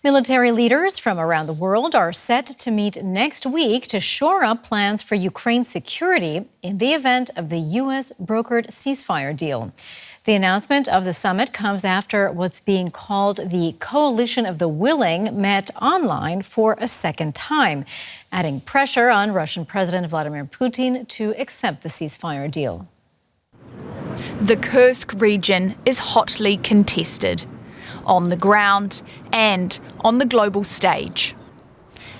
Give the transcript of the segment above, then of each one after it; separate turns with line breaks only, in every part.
Military leaders from around the world are set to meet next week to shore up plans for Ukraine's security in the event of the U.S. brokered ceasefire deal. The announcement of the summit comes after what's being called the Coalition of the Willing met online for a second time, adding pressure on Russian President Vladimir Putin to accept the ceasefire deal.
The Kursk region is hotly contested, on the ground and on the global stage.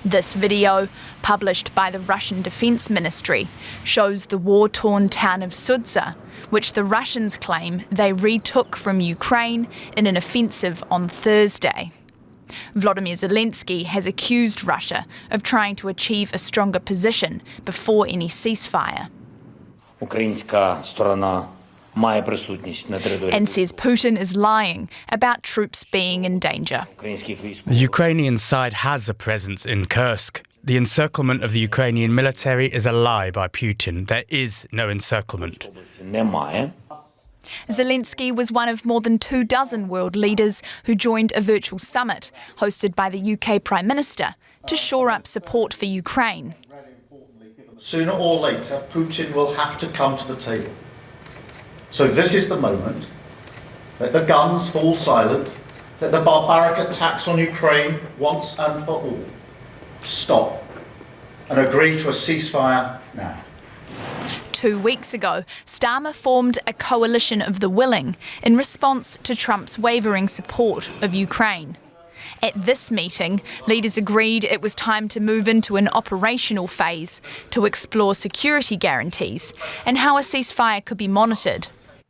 This video, published by the Russian Defense Ministry, shows the war-torn town of Sudza, which the Russians claim they retook from Ukraine in an offensive on Thursday. Volodymyr Zelensky has accused Russia of trying to achieve a stronger position before any ceasefire. And says Putin is lying about troops being in danger.
The Ukrainian side has a presence in Kursk. The encirclement of the Ukrainian military is a lie by Putin. There is no encirclement.
Zelensky was one of more than 24 world leaders who joined a virtual summit hosted by the UK Prime Minister to shore up support for Ukraine.
Sooner or later, Putin will have to come to the table. So this is the moment. Let the guns fall silent. Let the barbaric attacks on Ukraine once and for all stop, and agree to a ceasefire now.
2 weeks ago, Starmer formed a coalition of the willing in response to Trump's wavering support of Ukraine. At this meeting, leaders agreed it was time to move into an operational phase to explore security guarantees and how a ceasefire could be monitored.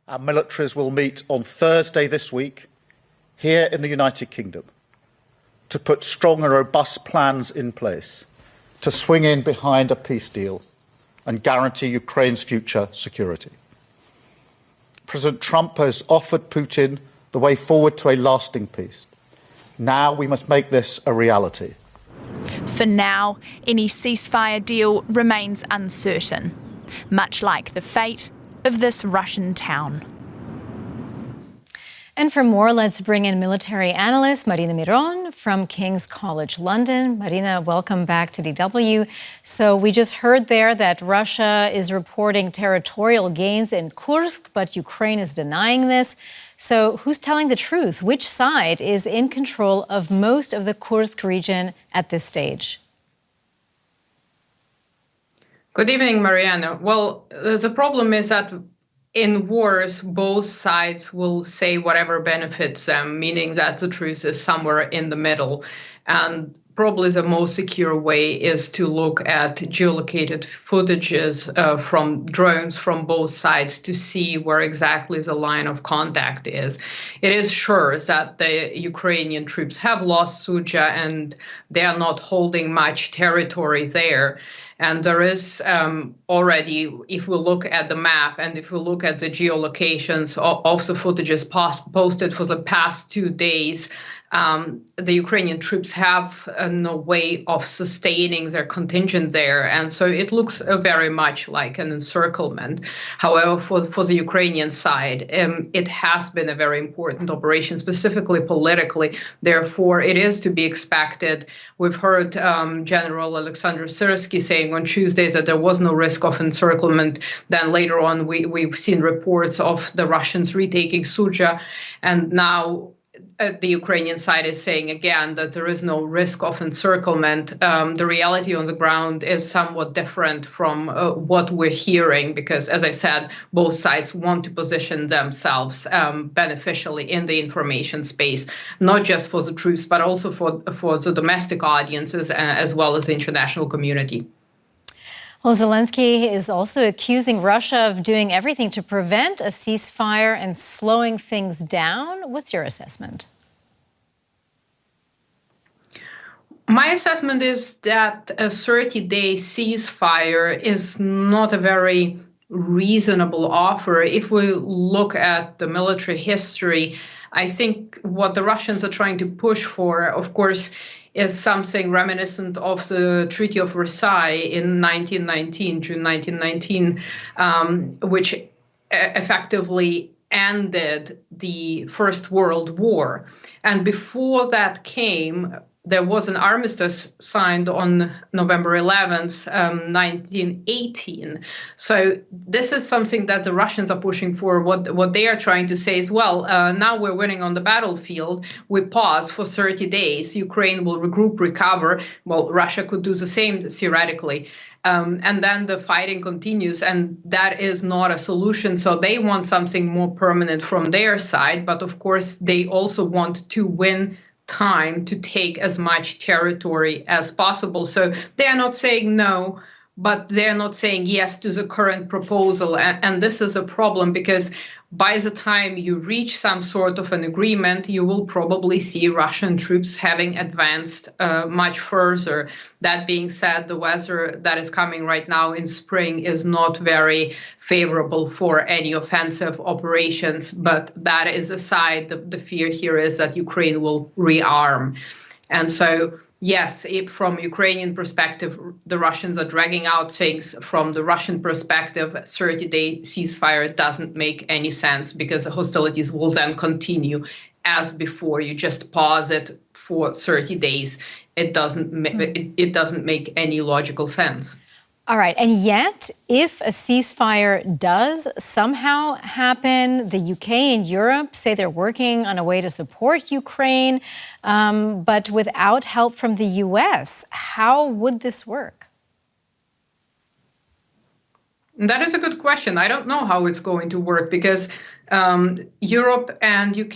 Our militaries will meet on Thursday this week here in the United Kingdom to put strong and robust plans in place to swing in behind a peace deal and guarantee Ukraine's future security. President Trump has offered Putin the way forward to a lasting peace. Now we must make this a reality.
For now, any ceasefire deal remains uncertain, much like the fate of this Russian town.
And for more, let's bring in military analyst Marina Miron from King's College London. Marina, welcome back to DW. So we just heard there that Russia is reporting territorial gains in Kursk, but Ukraine is denying this. So who's telling the truth? Which side is in control of most of the Kursk region at this stage?
Good evening, Mariana. Well, the problem is that in wars, both sides will say whatever benefits them, meaning that the truth is somewhere in the middle. And probably the most secure way is to look at geolocated footages from drones from both sides to see where exactly the line of contact is. It is sure that the Ukrainian troops have lost Sudzha and they are not holding much territory there. And there is already, if we look at the map and if we look at the geolocations of the footages posted for the past 2 days, the Ukrainian troops have no way of sustaining their contingent there. And so it looks very much like an encirclement. However, for the Ukrainian side, it has been a very important operation, specifically politically. Therefore, it is to be expected. We've heard General Alexander Syrsky saying on Tuesday that there was no risk of encirclement. Then later on, we've seen reports of the Russians retaking Sudzha. And now the Ukrainian side is saying again that there is no risk of encirclement. The reality on the ground is somewhat different from what we're hearing, because, as I said, both sides want to position themselves beneficially in the information space, not just for the troops, but also for the domestic audiences as well as the international community.
Well, Zelensky is also accusing Russia of doing everything to prevent a ceasefire and slowing things down. What's your assessment?
My assessment is that a 30-day ceasefire is not a very reasonable offer. If we look at the military history, I think what the Russians are trying to push for, of course, is something reminiscent of the Treaty of Versailles in June 1919, which effectively ended the First World War. And before that came, there was an armistice signed on November 11th, 1918. So this is something that the Russians are pushing for. What they are trying to say is, well, now we're winning on the battlefield. We pause for 30 days. Ukraine will regroup, recover. Well, Russia could do the same theoretically. And then the fighting continues, and that is not a solution. So they want something more permanent from their side. But of course, they also want to win time to take as much territory as possible. So they are not saying no, but they're not saying yes to the current proposal. And this is a problem, because by the time you reach some sort of an agreement, you will probably see Russian troops having advanced much further. That being said, the weather that is coming right now in spring is not very favorable for any offensive operations. But that is aside, the fear here is that Ukraine will rearm. And so, yes, from Ukrainian perspective, the Russians are dragging out things. From the Russian perspective, 30-day ceasefire doesn't make any sense, because the hostilities will then continue as before. You just pause it for 30 days. It doesn't make any logical sense.
All right. And yet, if a ceasefire does somehow happen, the UK and Europe say they're working on a way to support Ukraine, but without help from the US. How would this work?
That is a good question. I don't know how it's going to work, because Europe and UK,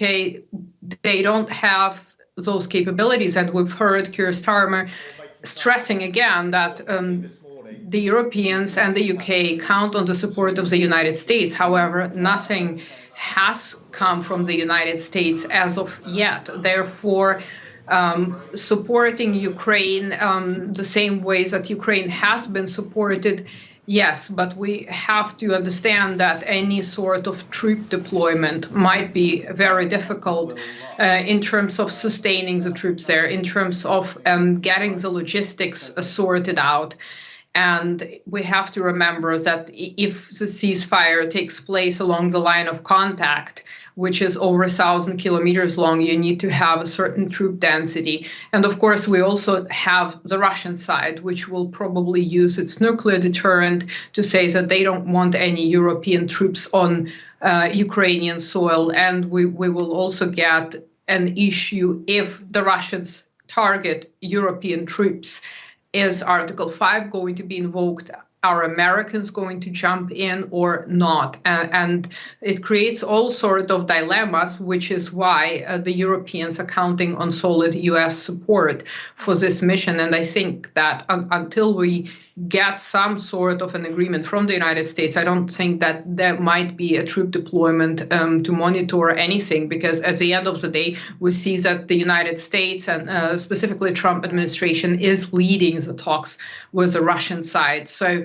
they don't have those capabilities. And we've heard Keir Starmer stressing again that the Europeans and the UK count on the support of the United States. However, nothing has come from the United States as of yet. Therefore, supporting Ukraine the same ways that Ukraine has been supported, yes, but we have to understand that any sort of troop deployment might be very difficult in terms of sustaining the troops there, in terms of getting the logistics sorted out. And we have to remember that if the ceasefire takes place along the line of contact, which is over 1,000 kilometers long, you need to have a certain troop density. And of course, we also have the Russian side, which will probably use its nuclear deterrent to say that they don't want any European troops on Ukrainian soil. And we will also get an issue if the Russians target European troops. Is Article 5 going to be invoked? Are Americans going to jump in or not? And it creates all sorts of dilemmas, which is why the Europeans are counting on solid US support for this mission. And I think that until we get some sort of an agreement from the United States, I don't think that there might be a troop deployment to monitor anything, because at the end of the day, we see that the United States and specifically Trump administration is leading the talks with the Russian side. So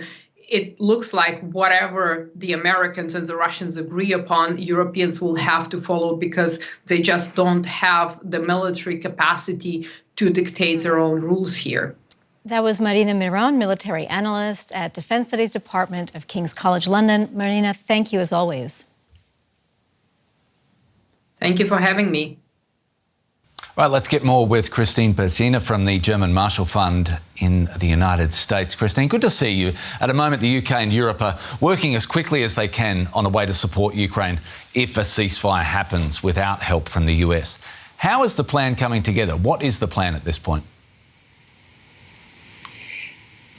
it looks like whatever the Americans and the Russians agree upon, Europeans will have to follow, because they just don't have the military capacity to dictate their own rules here.
That was Marina Miron, military analyst at Defense Studies Department of King's College London. Marina, thank you as always.
Thank you for having me.
Right, let's get more with Kristine Berzina from the German Marshall Fund in the United States. Kristine, good to see you. At the moment, the UK and Europe are working as quickly as they can on a way to support Ukraine if a ceasefire happens without help from the US. How is the plan coming together? What is the plan at this point?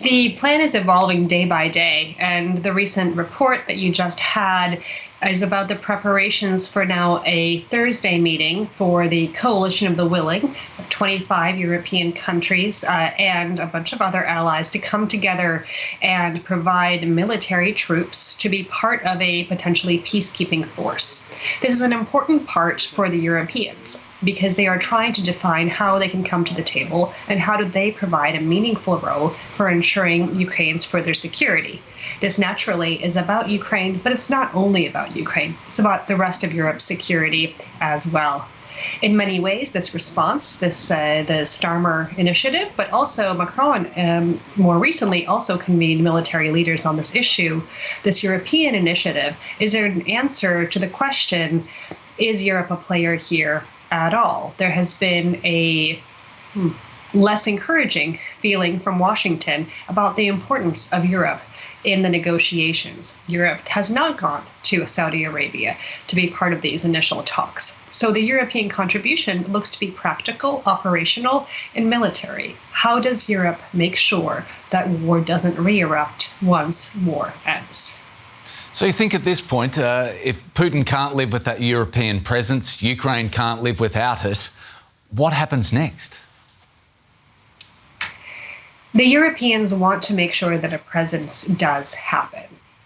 The plan is evolving day by day, and the recent report that you just had is about the preparations for now a Thursday meeting for the Coalition of the Willing, 25 European countries and a bunch of other allies to come together and provide military troops to be part of a potentially peacekeeping force. This is an important part for the Europeans, because they are trying to define how they can come to the table and how do they provide a meaningful role for ensuring Ukraine's further security. This naturally is about Ukraine, but it's not only about Ukraine. It's about the rest of Europe's security as well. In many ways, this response, the Starmer initiative, but also Macron more recently also convened military leaders on this issue. This European initiative is an answer to the question, is Europe a player here at all? There has been a less encouraging feeling from Washington about the importance of Europe in the negotiations. Europe has not gone to Saudi Arabia to be part of these initial talks. So the European contribution looks to be practical, operational, and military. How does Europe make sure that war doesn't re-erupt once war ends?
So you think at this point, if Putin can't live with that European presence, Ukraine can't live without it, what happens next?
The Europeans want to make sure that a presence does happen.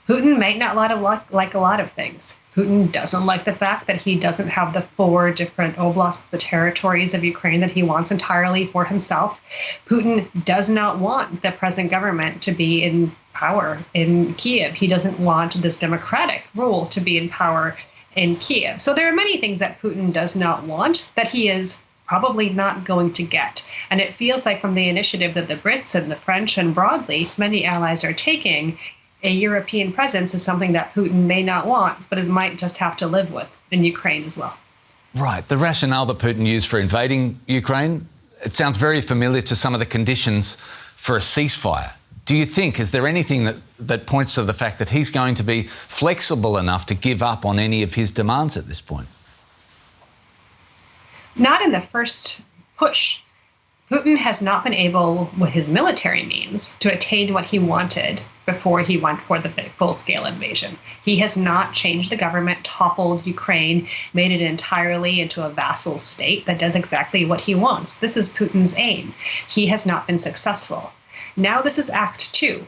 Putin might not like a lot of things. Putin doesn't like the fact that he doesn't have the 4 different oblasts, the territories of Ukraine that he wants entirely for himself. Putin does not want the present government to be in power in Kiev. He doesn't want this democratic rule to be in power in Kiev. So there are many things that Putin does not want that he is probably not going to get. And it feels like from the initiative that the Brits and the French and broadly many allies are taking, a European presence is something that Putin may not want, but might just have to live with in Ukraine as well.
Right. The rationale that Putin used for invading Ukraine, it sounds very familiar to some of the conditions for a ceasefire. Do you think, is there anything that points to the fact that he's going to be flexible enough to give up on any of his demands at this point?
Not in the first push. Putin has not been able, with his military means, to attain what he wanted before he went for the full-scale invasion. He has not changed the government, toppled Ukraine, made it entirely into a vassal state that does exactly what he wants. This is Putin's aim. He has not been successful. Now this is Act 2.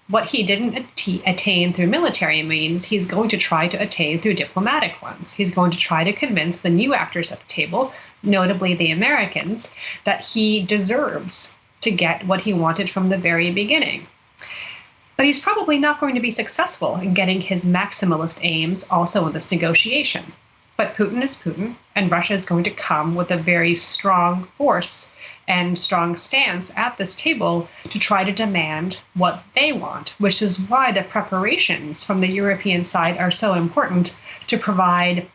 What he didn't attain through military means, he's going to try to attain through diplomatic ones. He's going to try to convince the new actors at the table, notably the Americans, that he deserves to get what he wanted from the very beginning. But he's probably not going to be successful in getting his maximalist aims also in this negotiation. But Putin is Putin, and Russia is going to come with a very strong force and strong stance at this table to try to demand what they want, which is why the preparations from the European side are so important to provide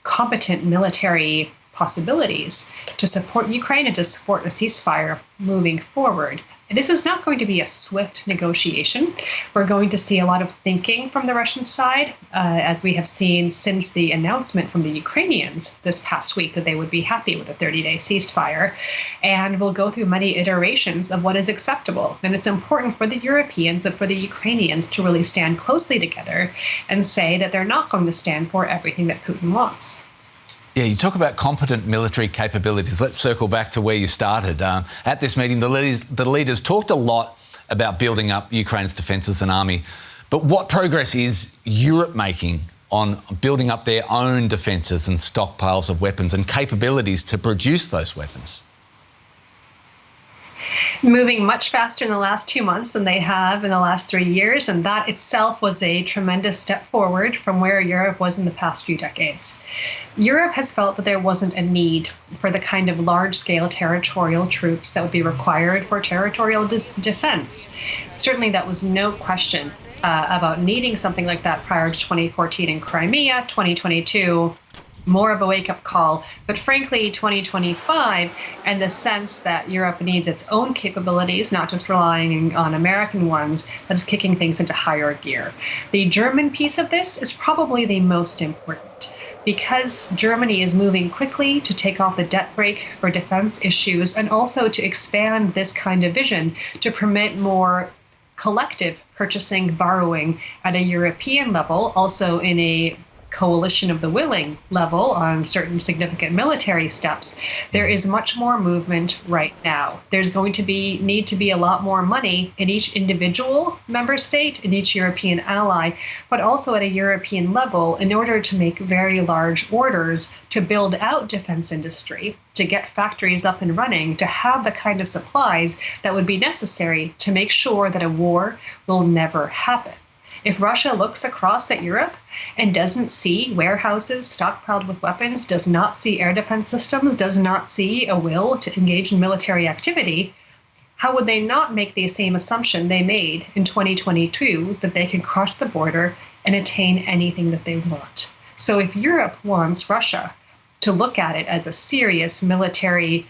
competent military possibilities to support Ukraine and to support a ceasefire moving forward. This is not going to be a swift negotiation. We're going to see a lot of thinking from the Russian side, as we have seen since the announcement from the Ukrainians this past week that they would be happy with a 30-day ceasefire. And we'll go through many iterations of what is acceptable. And it's important for the Europeans and for the Ukrainians to really stand closely together and say that they're not going to stand for everything that Putin wants.
Yeah, you talk about competent military capabilities. Let's circle back to where you started. At this meeting, the leaders talked a lot about building up Ukraine's defences and army. But what progress is Europe making on building up their own defences and stockpiles of weapons and capabilities to produce those weapons?
Moving much faster in the last 2 months than they have in the last 3 years, and that itself was a tremendous step forward from where Europe was in the past few decades. Europe has felt that there wasn't a need for the kind of large-scale territorial troops that would be required for territorial defense. Certainly that was no question about needing something like that prior to 2014 in Crimea, 2022, more of a wake-up call, but frankly 2025 and the sense that Europe needs its own capabilities, not just relying on American ones, that is kicking things into higher gear. The German piece of this is probably the most important, because Germany is moving quickly to take off the debt brake for defense issues and also to expand this kind of vision to permit more collective purchasing, borrowing at a European level, also in a coalition of the willing level on certain significant military steps. There is much more movement right now. There's going to need to be a lot more money in each individual member state, in each European ally, but also at a European level in order to make very large orders to build out defense industry, to get factories up and running, to have the kind of supplies that would be necessary to make sure that a war will never happen. If Russia looks across at Europe and doesn't see warehouses stockpiled with weapons, does not see air defense systems, does not see a will to engage in military activity, how would they not make the same assumption they made in 2022 that they can cross the border and attain anything that they want? So if Europe wants Russia to look at it as a serious military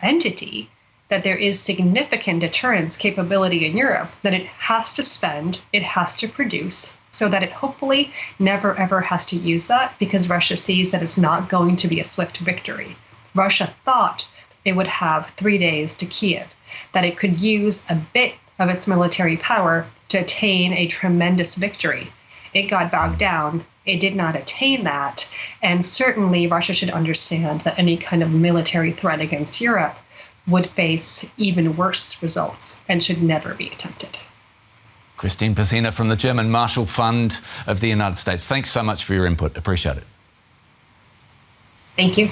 entity, that there is significant deterrence capability in Europe, that it has to spend, it has to produce, so that it hopefully never ever has to use that, because Russia sees that it's not going to be a swift victory. Russia thought it would have 3 days to Kiev, that it could use a bit of its military power to attain a tremendous victory. It got bogged down. It did not attain that. And certainly Russia should understand that any kind of military threat against Europe would face even worse results and should never be attempted.
Kristine Berzina from the German Marshall Fund of the United States. Thanks so much for your input. Appreciate it.
Thank you.